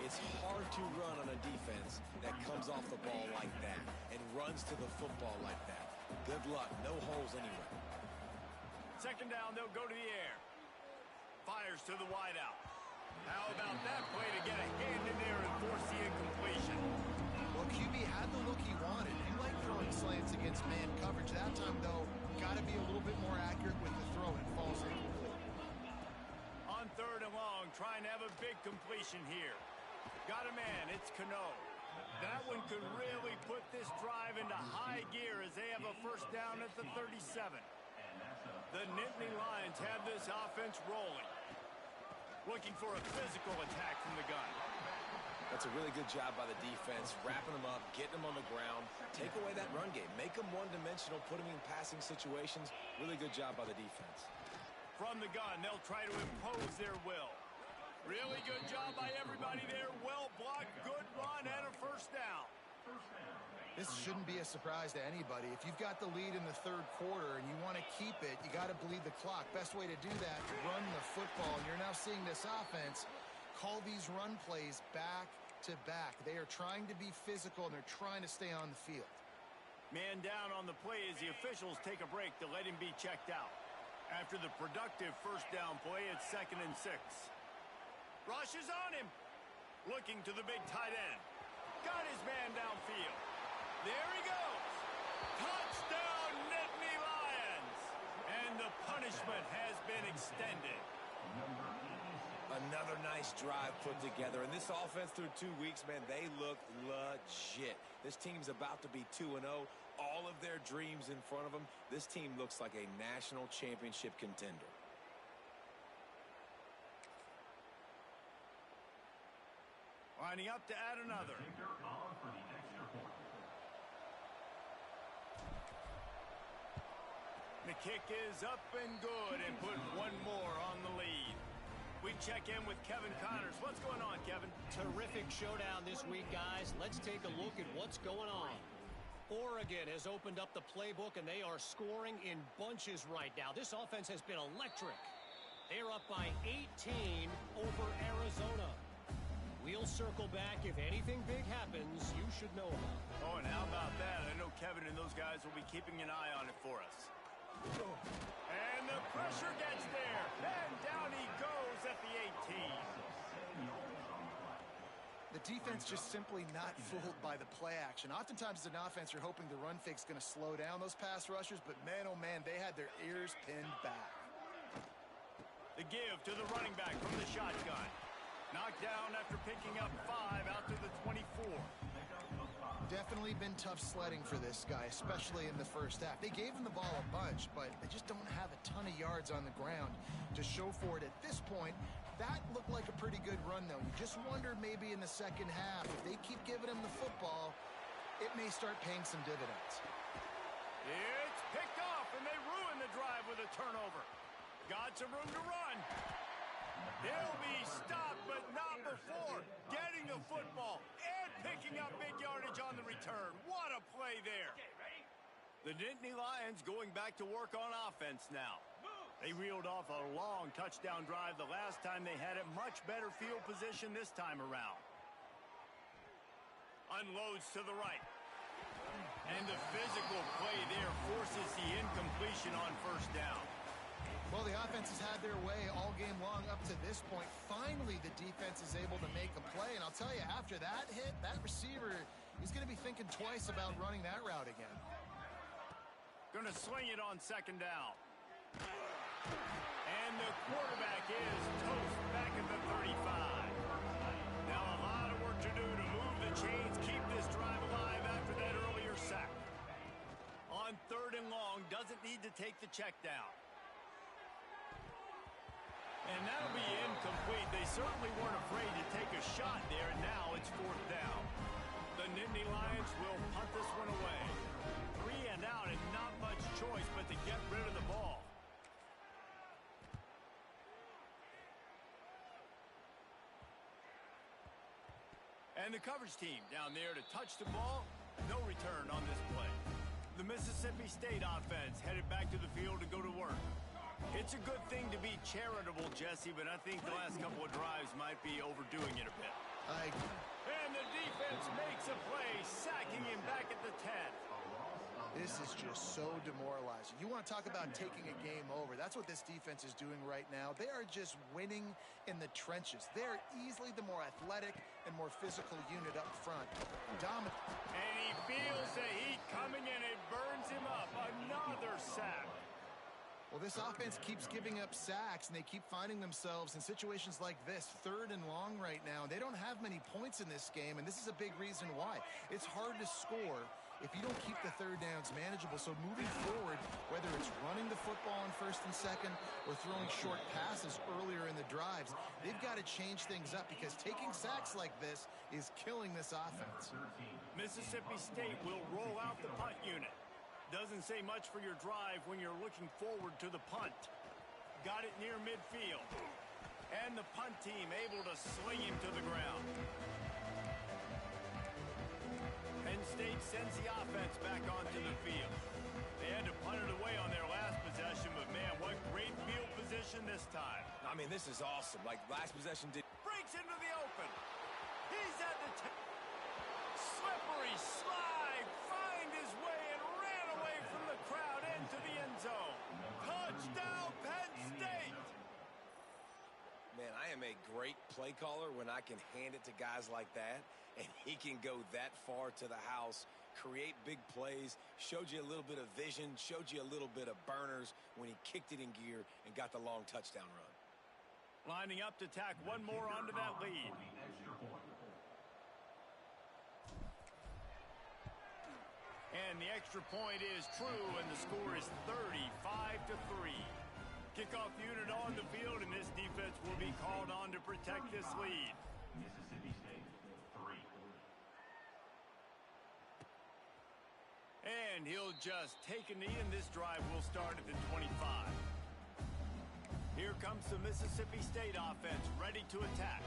It's hard to run on a defense that comes off the ball like that and runs to the football like that. Good luck. No holes anywhere. Second down, they'll go to the air. Fires to the wideout. How about that play to get a hand in there and force the incompletion? Well, QB had the look he wanted. You like throwing slants against man coverage. That time, though, got to be a little bit more accurate with the throw, and it falls incomplete. On third and long, trying to have a big completion here. Got a man, it's Cano. That one could really put this drive into high gear as they have a first down at the 37. The Nittany Lions have this offense rolling. Looking for a physical attack from the gun. That's a really good job by the defense, wrapping them up, getting them on the ground. Take away that run game. Make them one-dimensional, put them in passing situations. Really good job by the defense. From the gun, they'll try to impose their will. Really good job by everybody there. Well blocked, good run, and a first down. This shouldn't be a surprise to anybody. If you've got the lead in the third quarter and you want to keep it, you got to bleed the clock. Best way to do that, run the football. And you're now seeing this offense call these run plays back to back. They are trying to be physical, and they're trying to stay on the field. Man down on the play as the officials take a break to let him be checked out. After the productive first down play, it's 2nd and 6. Rush is on him. Looking to the big tight end. Got his man downfield. There he goes. Touchdown, Nittany Lions. And the punishment has been extended. Another nice drive put together. And this offense through 2 weeks, man, they look legit. This team's about to be 2-0. All of their dreams in front of them. This team looks like a national championship contender. Lining up to add another. The kick is up and good and put one more on the lead. We check in with Kevin Connors. What's going on, Kevin? Terrific showdown this week, guys. Let's take a look at what's going on. Oregon has opened up the playbook, and they are scoring in bunches right now. This offense has been electric. They're up by 18 over Arizona. We'll circle back. If anything big happens, you should know about it. Oh, and how about that? I know Kevin and those guys will be keeping an eye on it for us. And the pressure gets there. And down he goes at the 18. The defense just simply not fooled by the play action. Oftentimes as an offense, you're hoping the run fake's going to slow down those pass rushers, but man, oh man, they had their ears pinned back. The give to the running back from the shotgun. Knocked down after picking up 5 out to the 24. Definitely been tough sledding for this guy, especially in the first half. They gave him the ball a bunch, but they just don't have a ton of yards on the ground to show for it at this point. That looked like a pretty good run, though. You just wonder maybe in the second half, if they keep giving him the football, it may start paying some dividends. It's picked off, and they ruin the drive with a turnover. Got some room to run. He'll be stopped, but not before getting the football and picking up big yardage on the return. What a play there. The Nittany Lions going back to work on offense now. They reeled off a long touchdown drive the last time they had it. Much better field position this time around. Unloads to the right. And the physical play there forces the incompletion on first down. Well, the offense has had their way all game long up to this point. Finally, the defense is able to make a play. And I'll tell you, after that hit, that receiver is going to be thinking twice about running that route again. Going to sling it on second down. And the quarterback is toast back at the 35. Now a lot of work to do to move the chains, keep this drive alive after that earlier sack. On 3rd and long, doesn't need to take the check down. And that'll be incomplete. They certainly weren't afraid to take a shot there, and now it's 4th down. The Nittany Lions will punt this one away. 3 and out, and not much choice but to get rid of the ball. And the coverage team down there to touch the ball. No return on this play. The Mississippi State offense headed back to the field to go to work. It's a good thing to be charitable, Jesse, but I think the last couple of drives might be overdoing it a bit. And the defense makes a play, sacking him back at the 10. This is just so demoralizing. You want to talk about taking a game over. That's what this defense is doing right now. They are just winning in the trenches. They're easily the more athletic and more physical unit up front. Dominant. And he feels the heat coming and it burns him up. Another sack. Well, this offense keeps giving up sacks, and they keep finding themselves in situations like this, 3rd and long right now. They don't have many points in this game, and this is a big reason why. It's hard to score if you don't keep the 3rd downs manageable. So moving forward, whether it's running the football on 1st and 2nd or throwing short passes earlier in the drives, they've got to change things up because taking sacks like this is killing this offense. Mississippi State will roll out the punt unit. Doesn't say much for your drive when you're looking forward to the punt. Got it near midfield. And the punt team able to sling him to the ground. Penn State sends the offense back onto the field. They had to punt it away on their last possession, but man, what great field position this time. I mean, this is awesome. Like, last possession did... Breaks into the open. He's at the... Slippery slide. Find his way and ran away from the crowd into the end zone. Touchdown, Penn State. Man, I am a great play caller when I can hand it to guys like that, and he can go that far to the house, create big plays, showed you a little bit of vision, showed you a little bit of burners when he kicked it in gear and got the long touchdown run. Lining up to tack one more onto that lead. And the extra point is true, and the score is 35-3. Kickoff unit on the field, and this defense will be called on to protect this lead. Mississippi State, 3. And he'll just take a knee, and this drive will start at the 25. Here comes the Mississippi State offense, ready to attack.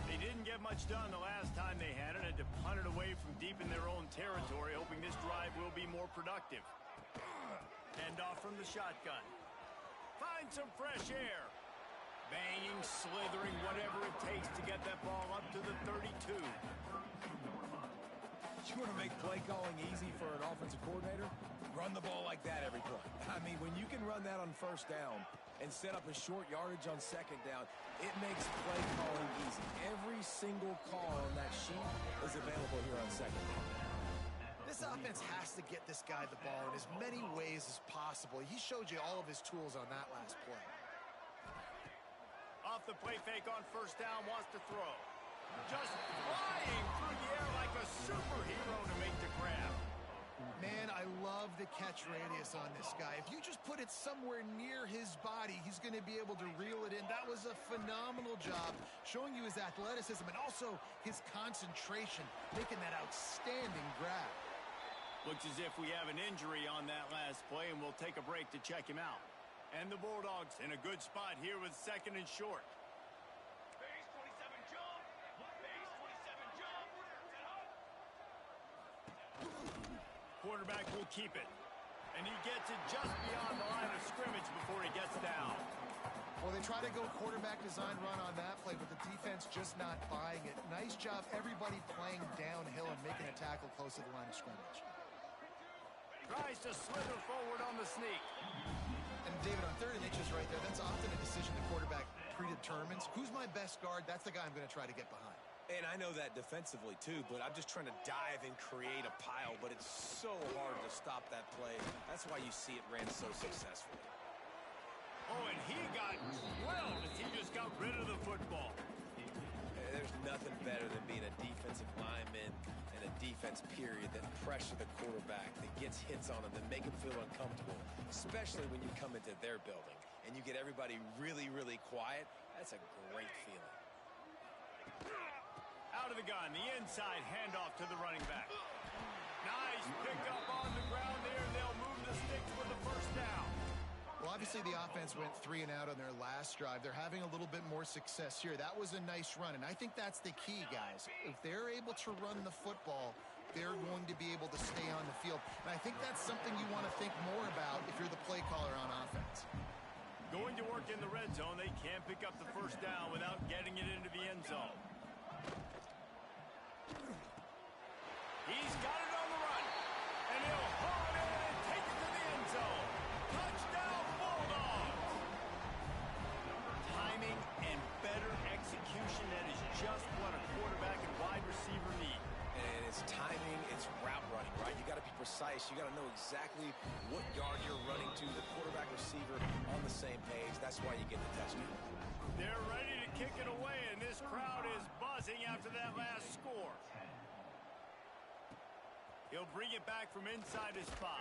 They didn't get much done the last time they had it, had to punt it away from deep in their own territory, hoping this drive will be more productive. Hand off from the shotgun. Find some fresh air. Banging, slithering, whatever it takes to get that ball up to the 32. You want to make play calling easy for an offensive coordinator? Run the ball like that every play. I mean, when you can run that on first down and set up a short yardage on second down, it makes play calling easy. Every single call on that sheet is available here on second down. This offense has to get this guy the ball in as many ways as possible. He showed you all of his tools on that last play. Off the play fake on first down, wants to throw. Just flying through the air like a superhero to make the grab. Man, I love the catch radius on this guy. If you just put it somewhere near his body, he's going to be able to reel it in. That was a phenomenal job showing you his athleticism and also his concentration, making that outstanding grab. Looks as if we have an injury on that last play, and we'll take a break to check him out. And the Bulldogs in a good spot here with second and short. Base 27 jump. Base 27 jump. Quarterback will keep it. And he gets it just beyond the line of scrimmage before he gets down. Well, they try to go quarterback design run on that play, but the defense just not buying it. Nice job, everybody playing downhill and making a tackle close to the line of scrimmage. Tries to slither forward on the sneak. And David, on 3rd and inches right there, that's often a decision the quarterback predetermines. Who's my best guard? That's the guy I'm going to try to get behind. And I know that defensively, too, but I'm just trying to dive and create a pile, but it's so hard to stop that play. That's why you see it ran so successfully. Oh, and he got drilled as he just got rid of the football. There's nothing better than being a defensive lineman and a defense period that pressure the quarterback, that gets hits on him, that make him feel uncomfortable, especially when you come into their building and you get everybody really, really quiet. That's a great feeling. Out of the gun, the inside handoff to the running back. Nice pick up on the ground there, and they'll move the sticks with the first down. Well, obviously the offense went 3 and out on their last drive. They're having a little bit more success here. That was a nice run, and I think that's the key, guys. If they're able to run the football, they're going to be able to stay on the field. And I think that's something you want to think more about if you're the play caller on offense. Going to work in the red zone, they can't pick up the first down without getting it into the end zone. He's got it on the run, and he'll haul it in and take it to the end zone. Touchdown, Bulldogs! Timing and better execution, that is just what a quarterback and wide receiver need. And it's timing, it's route running, right? You got to be precise. You got to know exactly what yard you're running to. The quarterback, receiver on the same page. That's why you get the touchdown. They're ready to kick it away, and this crowd is buzzing after that last score. He'll bring it back from inside his 5.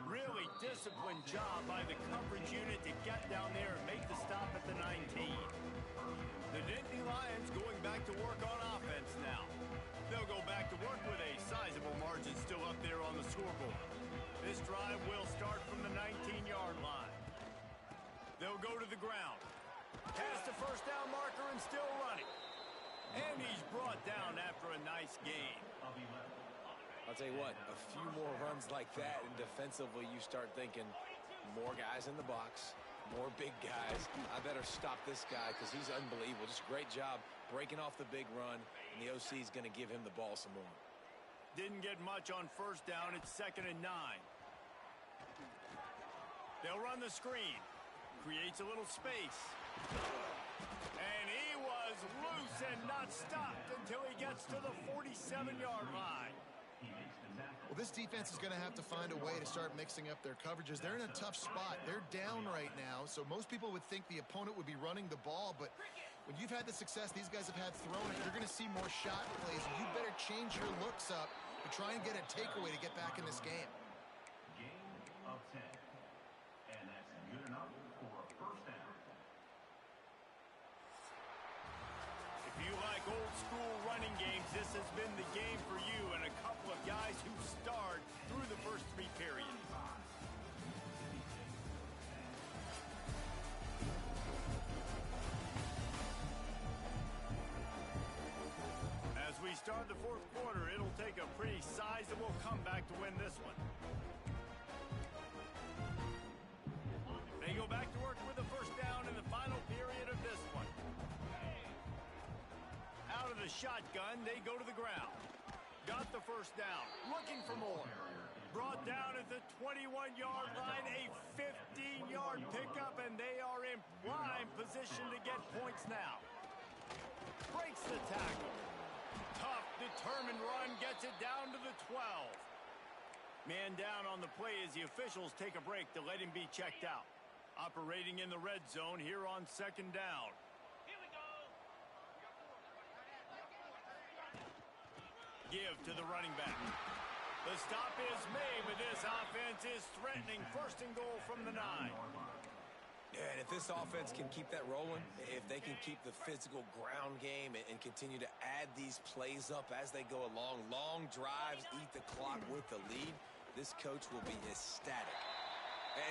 Really disciplined job by the coverage unit to get down there and make the stop at the 19. The Nittany Lions going back to work on offense now. They'll go back to work with a sizable margin still up there on the scoreboard. This drive will start from the 19-yard line. They'll go to the ground. Past the first down marker and still running. And he's brought down after a nice gain. I'll tell you what, a few more runs like that, and defensively you start thinking more guys in the box, more big guys. I better stop this guy because he's unbelievable. Just a great job breaking off the big run, and the OC is going to give him the ball some more. Didn't get much on first down. It's 2nd and 9. They'll run the screen. Creates a little space. And he was loose and not stopped until he gets to the 47-yard line. Well, this defense is going to have to find a way to start mixing up their coverages. They're in a tough spot. They're down right now, so most people would think the opponent would be running the ball, but when you've had the success these guys have had throwing it, you're going to see more shot plays. You better change your looks up to try and get a takeaway to get back in this game. Gain of 10. And that's good enough for a first down. If you like old school running games, this has been the game for you and a couple of guys who starred through the first 3 periods. As we start the 4th quarter, it'll take a pretty sizable comeback to win this one. They go back to work with the first down in the final period of the shotgun, they go to the ground. Got the first down. Looking for more. Brought down at the 21-yard line. A 15-yard pickup, and they are in prime position to get points now. Breaks the tackle. Tough, determined run gets it down to the 12. Man down on the play as the officials take a break to let him be checked out. Operating in the red zone here on second down. Here we go. Give to the running back. The stop is made, but this offense is threatening. First and goal from the 9. Yeah, and if this offense can keep that rolling, if they can keep the physical ground game and continue to add these plays up as they go along, long drives, eat the clock with the lead, this coach will be ecstatic.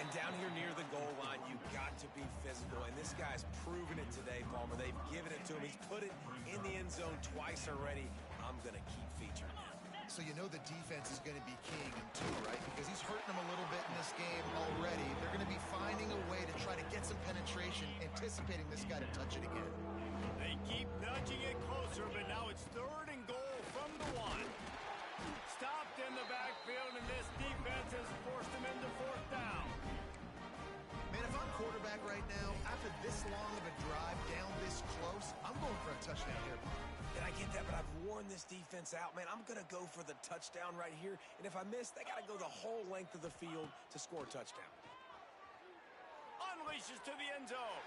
And down here near the goal line, you got to be physical, and this guy's proven it today, Palmer. They've given it to him. He's put it in the end zone twice already. I'm going to keep featuring him. So you know the defense is going to be keying him too, right? Because he's hurting them a little bit in this game already. They're going to be finding a way to try to get some penetration, anticipating this guy to touch it again. They keep nudging it closer, but now it's third and goal from the 1. Stopped in the backfield, and this defense has forced him into fourth down. Man, if I'm quarterback right now, after this long of a drive down this close, I'm going for a touchdown here. And I get that, but I've worn this defense out, man. I'm going to go for the touchdown right here. And if I miss, they got to go the whole length of the field to score a touchdown. Unleashes to the end zone.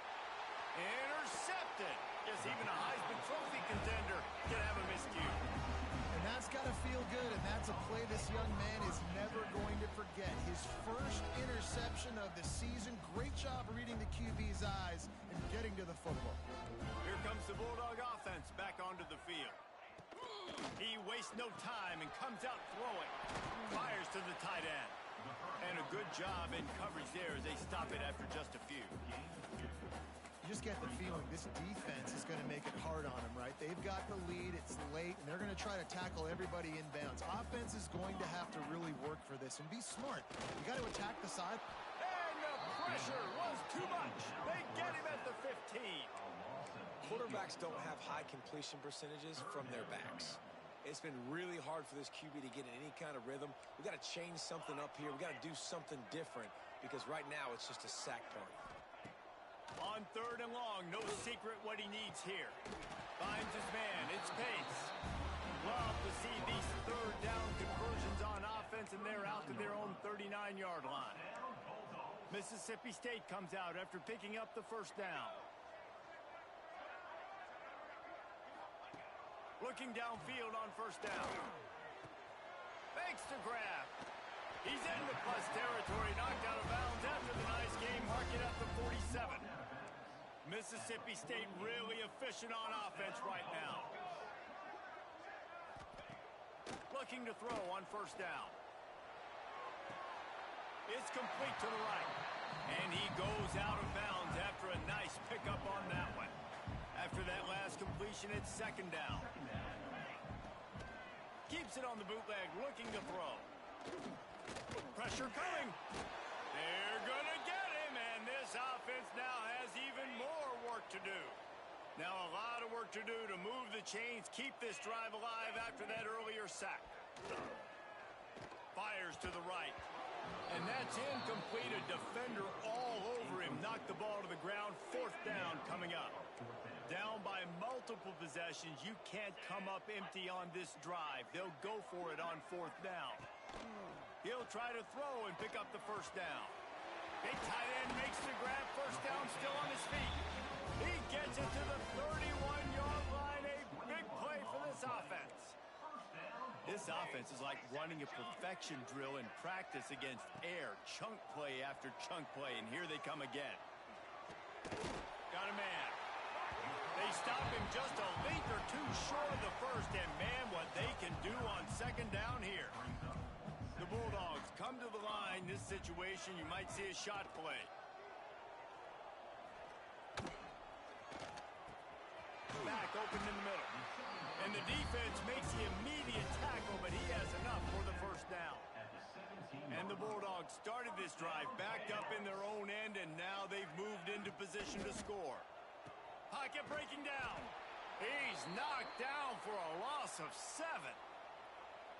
Intercepted. Yes, even a Heisman Trophy contender can have a miscue. And that's got to feel good, and that's a play this young man is never going to forget. His first interception of the season. Great job reading the QB's eyes and getting to the football. Here comes the Bulldog offense back onto the field. He wastes no time and comes out throwing. Fires to the tight end. And a good job in coverage there as they stop it after just a few. You just get the feeling this defense is going to make it hard on him, right? They've got the lead, it's late, and they're going to try to tackle everybody inbounds. Offense is going to have to really work for this and be smart. You got to attack the side. And the pressure was too much. They get him at the 15. Quarterbacks don't have high completion percentages from their backs. It's been really hard for this QB to get in any kind of rhythm. We got to change something up here. We got to do something different because right now it's just a sack party. On third and long, no secret what he needs here. Finds his man, it's Pace. Love to see these third down conversions on offense, and they're out to their own 39-yard line. Mississippi State comes out after picking up the first down. Looking downfield on first down. Fakes to grab. He's into plus territory, knocked out of bounds after the nice game, marking at the 47. Mississippi State really efficient on offense right now. Looking to throw on first down. It's complete to the right. And he goes out of bounds after a nice pickup on that one. After that last completion, it's second down. Keeps it on the bootleg, looking to throw. Pressure coming. They're going to get him, and this offense now has even more work to do. Now a lot of work to do to move the chains, keep this drive alive after that earlier sack. Fires to the right. And that's incomplete. A defender all over him. Knocked the ball to the ground. Fourth down coming up. Down by multiple possessions. You can't come up empty on this drive. They'll go for it on fourth down. He'll try to throw and pick up the first down. Big tight end makes the grab. First down, still on his feet. He gets it to the 31-yard line. A big play for this offense. This offense is like running a perfection drill in practice against air. Chunk play after chunk play, and here they come again. Got a man. They stop him just a length or two short of the first, and man, what they can do on second down here. The Bulldogs come to the line. This situation, you might see a shot play. Back open in the middle. And the defense makes the immediate tackle, but he has enough for the first down. And the Bulldogs started this drive backed up in their own end, and now they've moved into position to score. Pocket breaking down. He's knocked down for a loss of 7.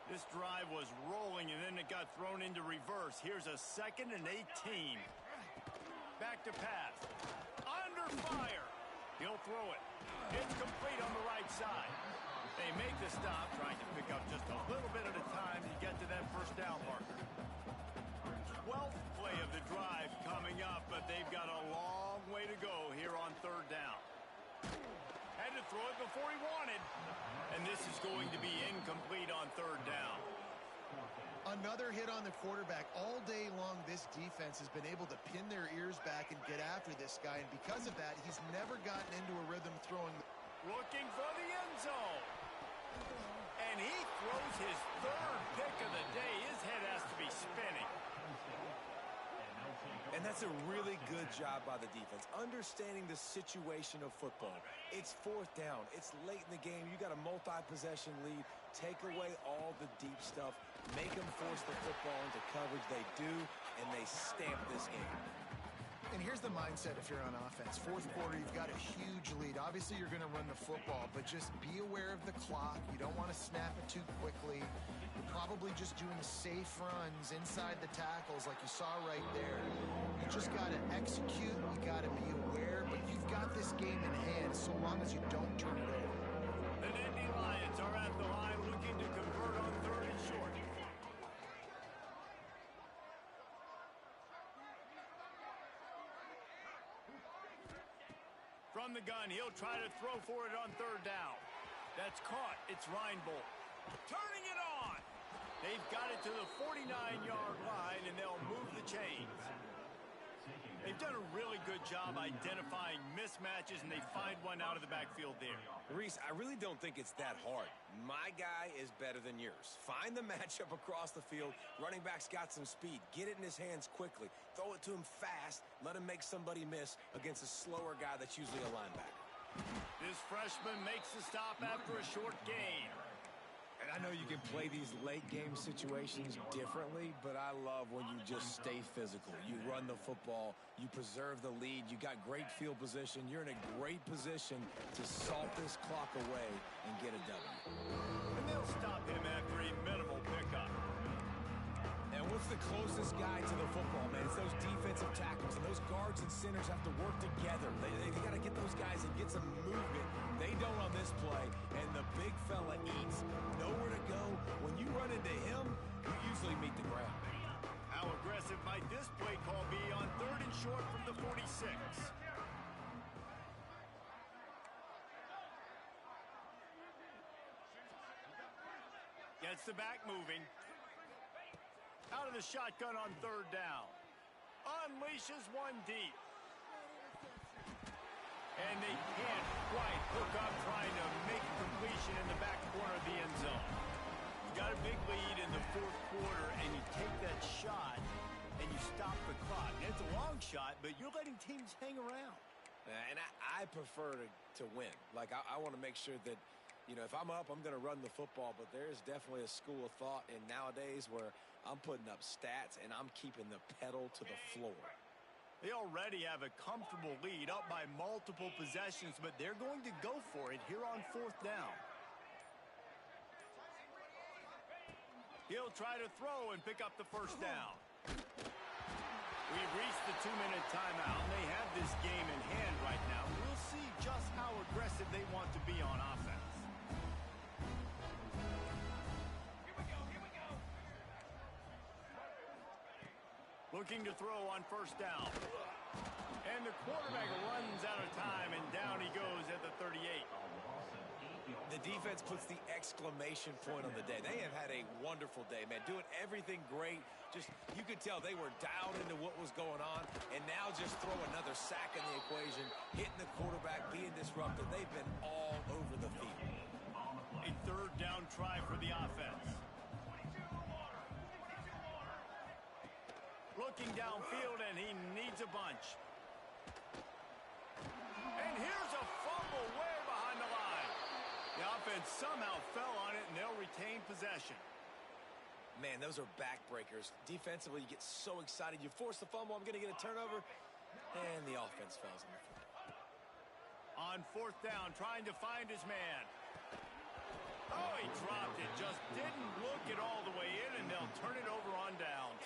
This drive was rolling, and then it got thrown into reverse. Here's a 2nd and 18. Back to pass. Under fire. He'll throw it. It's complete on the right side. They make the stop, trying to pick up just a little bit at a time to get to that first down marker. 12th play of the drive coming up, but they've got a long way to go here on 3rd down. Had to throw it before he wanted. And this is going to be incomplete on 3rd down. Another hit on the quarterback. All day long, this defense has been able to pin their ears back and get after this guy. And because of that, he's never gotten into a rhythm throwing. Looking for the end zone. And he throws his 3rd pick of the day. His head has to be spinning. And that's a really good job by the defense, understanding the situation of football. It's 4th down. It's late in the game. You got a multi-possession lead. Take away all the deep stuff. Make them force the football into coverage. They do, and they stamp this game. And here's the mindset if you're on offense. 4th quarter, you've got a huge lead. Obviously, you're going to run the football, but just be aware of the clock. You don't want to snap it too quickly. You're probably just doing safe runs inside the tackles like you saw right there. You just got to execute. You got to be aware, but you've got this game in hand so long as you don't turn it over. The Nittany Lions are at the line looking to convert on 3rd and short. From the gun, he'll try to throw for it on 3rd down. That's caught. It's Reinbold. Turning it on. They've got it to the 49-yard line, and they'll move the chains. They've done a really good job identifying mismatches, and they find one out of the backfield there. Reese, I really don't think it's that hard. My guy is better than yours. Find the matchup across the field. Running back's got some speed. Get it in his hands quickly. Throw it to him fast. Let him make somebody miss against a slower guy that's usually a linebacker. This freshman makes the stop after a short gain. And I know you can play these late game situations differently, but I love when you just stay physical. You run the football, you preserve the lead, you got great field position, you're in a great position to salt this clock away and get a W. And they'll stop him after a minimal pickup. And what's the closest guy to the football, man? It's those defensive tackles, and those guards and centers have to work together. They got to get those guys and get some movement. They don't on this play, and the big fella eats. Nowhere to go. When you run into him, you usually meet the ground. How aggressive might this play call be on 3rd and short from the 46? Gets the back moving. Out of the shotgun on 3rd down. Unleashes one deep. And they can't quite hook up trying to make a completion in the back corner of the end zone. You got a big lead in the 4th quarter, and you take that shot, and you stop the clock. And it's a long shot, but you're letting teams hang around. And I prefer to win. Like, I want to make sure that, you know, if I'm up, I'm going to run the football, but there's definitely a school of thought in nowadays where I'm putting up stats and I'm keeping the pedal to the floor. They already have a comfortable lead up by multiple possessions, but they're going to go for it here on 4th down. He'll try to throw and pick up the first down. We've reached the 2-minute timeout, and they have this game in hand right now. We'll see just how aggressive they want to be on offense. Looking to throw on 1st down. And the quarterback runs out of time, and down he goes at the 38. The defense puts the exclamation point on the day. They have had a wonderful day, man. Doing everything great. Just, you could tell they were dialed into what was going on, and now just throw another sack in the equation, hitting the quarterback, being disruptive. They've been all over the field. A 3rd down try for the offense. Looking downfield, and he needs a bunch. And here's a fumble way behind the line. The offense somehow fell on it, and they'll retain possession. Man, those are backbreakers. Defensively, you get so excited. You force the fumble, I'm going to get a turnover, and the offense falls on the football. On fourth down, trying to find his man. Oh, he dropped it. Just didn't look it all the way in, and they'll turn it over on downs.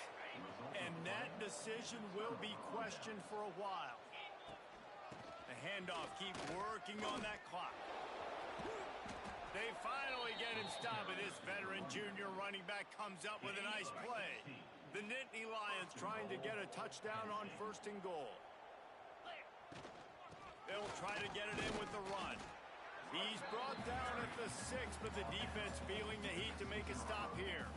And that decision will be questioned for a while. The handoff, keep working on that clock. They finally get him stopped, but this veteran junior running back comes up with a nice play. The Nittany Lions trying to get a touchdown on 1st and goal. They'll try to get it in with the run. He's brought down at the 6, but the defense feeling the heat to make a stop here.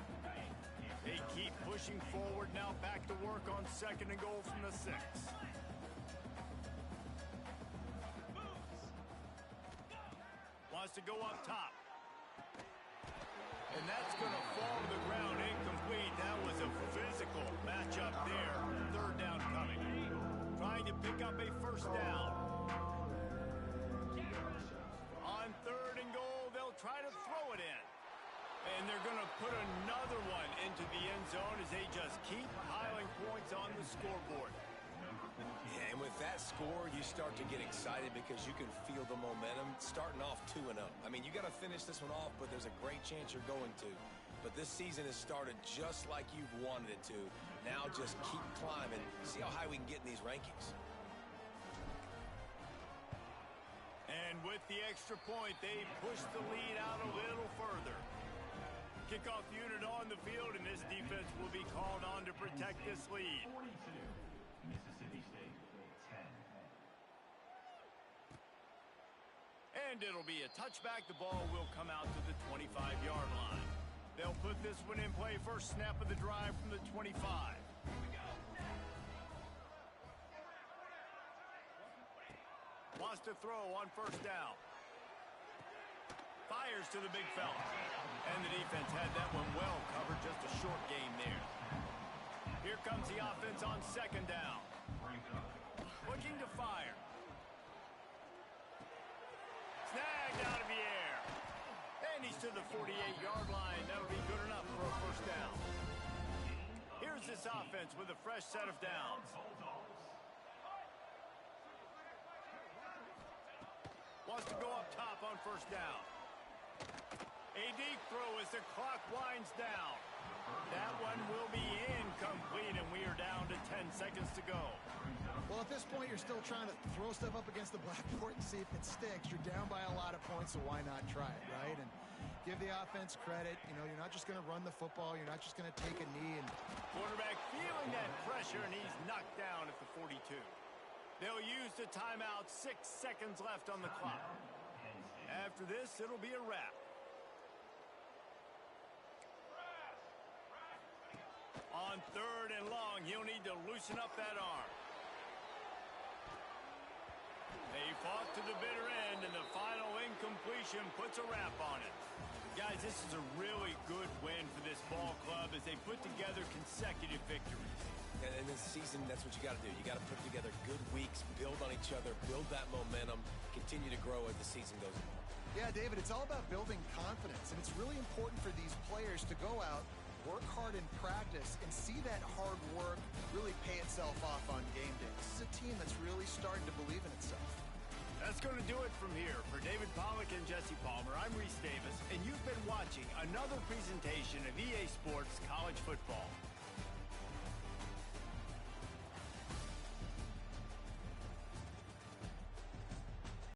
They keep pushing forward, now back to work on 2nd and goal from the 6. Wants to go up top. And that's going to fall to the ground incomplete. That was a physical matchup there. 3rd down coming. Trying to pick up a 1st down. On 3rd and goal, they'll try to throw it in. And they're going to put another one into the end zone as they just keep piling points on the scoreboard. Yeah, and with that score, you start to get excited because you can feel the momentum starting off 2-0. I mean, you got to finish this one off, but there's a great chance you're going to. But this season has started just like you've wanted it to. Now just keep climbing. See how high we can get in these rankings. And with the extra point, they push the lead out a little further. Kickoff unit on the field, and this defense will be called on to protect this lead. 42, Mississippi State, 10. And it'll be a touchback. The ball will come out to the 25-yard line. They'll put this one in play. First snap of the drive from the 25. Wants to throw on 1st down. Fires to the big fella. And the defense had that one well covered. Just a short gain there. Here comes the offense on 2nd down. Looking to fire. Snagged out of the air. And he's to the 48-yard line. That'll be good enough for a 1st down. Here's this offense with a fresh set of downs. Wants to go up top on 1st down. A deep throw as the clock winds down. That one will be incomplete, and we are down to 10 seconds to go. Well, at this point, you're still trying to throw stuff up against the blackboard and see if it sticks. You're down by a lot of points, so why not try it, right? And give the offense credit. You know, you're not just going to run the football. You're not just going to take a knee. And quarterback feeling that pressure, and he's knocked down at the 42. They'll use the timeout. 6 seconds left on the clock. After this, it'll be a wrap. On 3rd and long, he'll need to loosen up that arm. They fought to the bitter end, and the final incompletion puts a wrap on it. Guys, this is a really good win for this ball club as they put together consecutive victories. And in this season, that's what you got to do. You got to put together good weeks, build on each other, build that momentum, continue to grow as the season goes on. yeah, David, it's all about building confidence, and it's really important for these players to go out, work hard in practice, and see that hard work really pay itself off on game day. This is a team that's really starting to believe in itself. That's going to do it from here. For David Pollack and Jesse Palmer, I'm Reese Davis, and you've been watching another presentation of EA Sports College Football.